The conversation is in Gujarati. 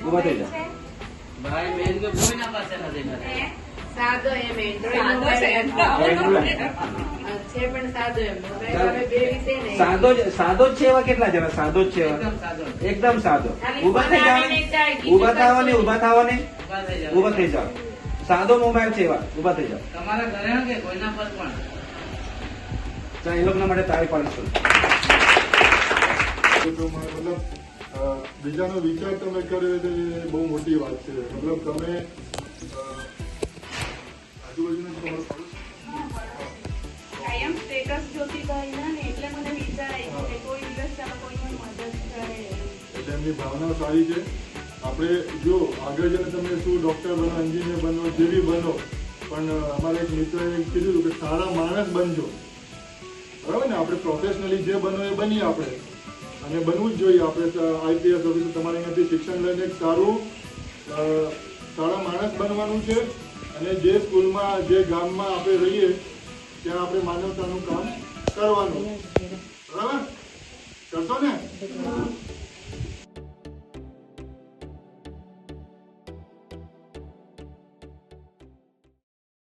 ઉભા થઈ જા. ભાઈ બેન કે કોઈના પાસે નથી મને. સાદો એમ એન્ડ્રોઈડ સાદો છે એમ તો. છે પણ સાદો એમ મોબાઈલ હવે બે વિશે નહીં. સાદો જ છે એવા કેટલા જણા? સાદો જ છે એવા એકદમ સાદો. એકદમ સાદો. ખાલી ઉભા થઈ બનાવીને જાય, જાવ. બીજું ઉભા થવાની, કશું ઉભા થવાની, ઉભા થઈ જાઓ. ઉભા થઈ જાવ. સાદો મોબાઈલ છે એવા ઉભા થઈ જાવ. તમારા ઘરે કે કોઈના પર પણ ચાલ એ લોકોના માટે તાળી પાડીશું. તો મતલબ બીજાનો વિચાર તમે કર્યો તો એ બહુ મોટી વાત છે. મતલબ તમે આજુબાજુના તમારો કાયમ સ્ટેટસ જોતી ભાઈ ના ને એટલે મને વિચાર આવ્યો કે કોઈ દિવસ ચાલો કોઈની મદદ કરે. એટલે એમની ભાવના સારી છે. આપણે જો આગળ જઈને તમે શું ડોક્ટર બનો, એન્જિનિયર બનો, જેવી બનો, પણ અમારા એક મિત્રએ કીધું હતું કે સારા માણસ બનજો. બરાબર ને? આપણે પ્રોફેશનલી જે બનો એ બનીએ આપણે, અને બનવું જ જોઈએ. આપણે આઈપીએસ ઓફિસર તમારે અહીંયાથી શિક્ષણ લઈને એક સારા માણસ બનવાનું છે. અને જે સ્કૂલમાં, જે ગામમાં આપણે રહીએ ત્યાં આપણે માનવતાનું કામ કરવાનું. બરાબર? કરશો ને?